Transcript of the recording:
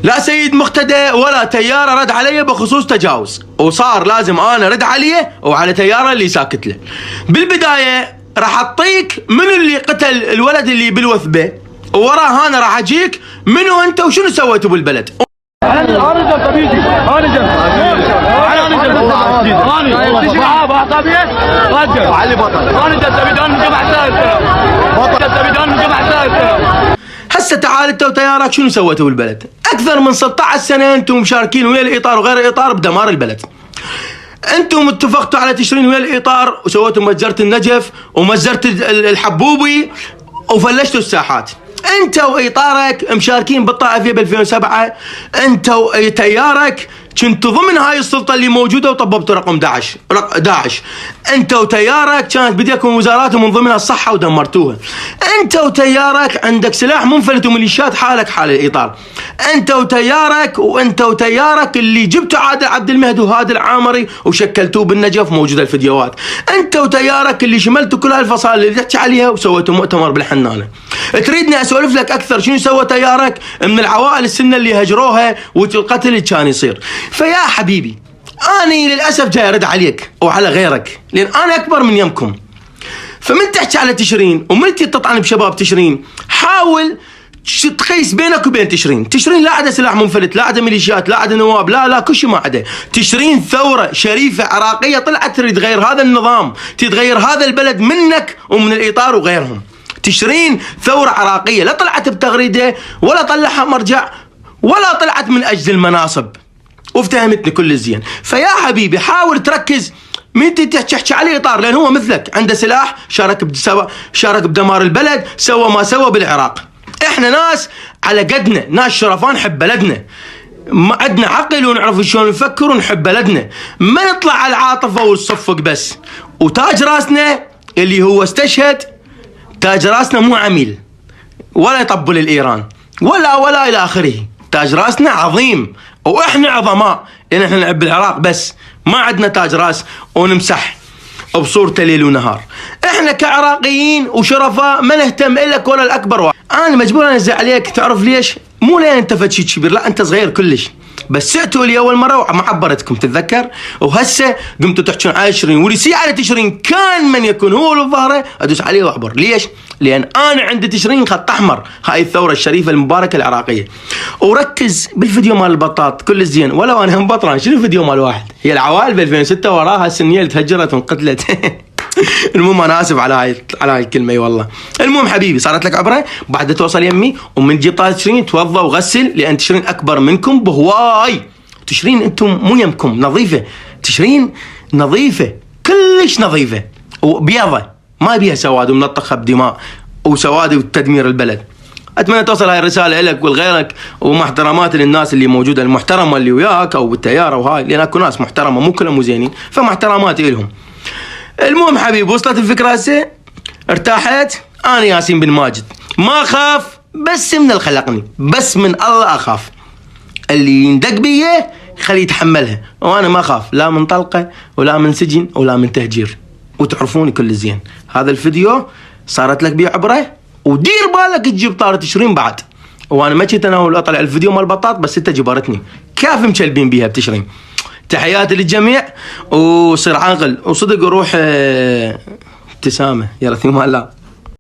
لا سيد مقتدى ولا تياره رد علي بخصوص تجاوز، وصار لازم انا رد عليه وعلى تياره اللي ساكت له. بالبدايه راح اعطيك من اللي قتل الولد اللي بالوثبه، ووراه انا راح اجيك منو انت وشنو سويتوا بالبلد. هسه تعال انت وتيارك شنو سويتوا بالبلد؟ اكثر من 16 سنه انتم مشاركين ويا الاطار وغير الاطار بدمار البلد. انتم اتفقتوا على تشرين ويا الاطار وسويتوا مجزره النجف ومجزره الحبوبي وفلشتوا الساحات. انت واطارك مشاركين بالطائفيه ب 2007، انت وتيارك كنتوا ضمن هاي السلطه اللي موجوده وطببتوا رقم داعش. انت وتيارك كانت بديكم وزارات ومن ضمنها الصحه ودمرتوها. انت وتيارك عندك سلاح منفلت وميليشيات حالك حال الاطار. انت وتيارك اللي جبتوا عادل عبد المهدي وهادي العامري وشكلتوه بالنجف، موجوده الفيديوهات. انت وتيارك اللي شملتوا كل هالفصائل اللي تحكي عليها وسويتوا مؤتمر بالحنانه. تريدني اسولف لك اكثر شنو سوى تيارك من العوائل السنه اللي هجروها والقتل اللي كان يصير؟ فيا حبيبي اني للاسف جاي ارد عليك وعلى غيرك لان انا اكبر من يمكم. فمن تحكي على تشرين ومن تطعن بشباب تشرين حاول تقيس بينك وبين تشرين. تشرين لا عدا سلاح منفلت، لا عدا ميليشيات، لا عدا نواب، لا كل شيء ما عدا. تشرين ثوره شريفه عراقيه طلعت تريد تغير هذا النظام، تغير هذا البلد منك ومن الاطار وغيرهم. تشرين ثوره عراقيه، لا طلعت بتغريده ولا طلعها مرجع ولا طلعت من اجل المناصب، وافتهمتني كل الزين. فيا حبيبي حاول تركز من تحكي عليه اطار، لان هو مثلك عنده سلاح، شارك بدمار البلد، سوى ما سوى بالعراق. احنا ناس على قدنا، ناس شرفان نحب بلدنا، ما عندنا عقل ونعرف شلون نفكر ونحب بلدنا، ما نطلع على العاطفه والصفق بس. وتاج راسنا اللي هو استشهد، تاج راسنا مو عميل ولا يطبل الايران ولا الى اخره. تاج راسنا عظيم واحنا عظماء لان احنا نلعب بالعراق، بس ما عندنا تاج راس ونمسح بصورته ليل ونهار. احنا كعراقيين وشرفاء ما نهتم الك ولا الاكبر واحد. انا مجبور انزل عليك، تعرف ليش؟ مو لان انت فد شيء كبير، لا انت صغير كلش، بس سأتوا لي اول مره وما عبرتكم تتذكر، وهسه قمتوا تحكون على تشرين واللي يصير على تشرين كان من يكون هو اللي ظهره ادوس عليه واعبر. ليش؟ لان انا عندي تشرين خط احمر، هاي الثوره الشريفه المباركه العراقيه. وركز بالفيديو مال البطاط كل الزين، ولو انا هم بطران شنو الفيديو مال واحد؟ هي العوائل ب 2006 وراها السنيه اللي تهجرت وانقتلت. المهم انا اسف على هاي الكلمه والله. المهم حبيبي صارت لك عبره بعد توصل يمي ومن تجيب طاقه تشرين توضى وغسل، لان تشرين اكبر منكم بهواي. تشرين انتم مو يمكم، نظيفه تشرين، نظيفه كلش نظيفه وبيضه ما بيها سواد ومنطخه بدماء وسواد وتدمير البلد. اتمنى توصل هاي الرساله لك ولغيرك، ومع احترامات للناس اللي موجوده المحترمه اللي وياك او بالتياره وهاي، لان اكو ناس محترمه مو كلهم مو زينين، فمع احتراماتي لهم. المهم حبيبي وصلت الفكره هسه؟ ارتاحت؟ انا ياسين بن ماجد ما اخاف بس من اللي خلقني، بس من الله اخاف. اللي يندق بيه خليه يتحملها، وانا ما اخاف لا من طلقه ولا من سجن ولا من تهجير، وتعرفوني كل زين. هذا الفيديو صارت لك بيه عبره، ودير بالك تجيب طارة تشرين بعد. وانا ما كنت اناول اطلع الفيديو مال البطاط، بس انت جبرتني كيف مشلبين بيها بتشرين. تحياتي للجميع وصير عاقل وصدق وروح ابتسامه يا رثيم الله.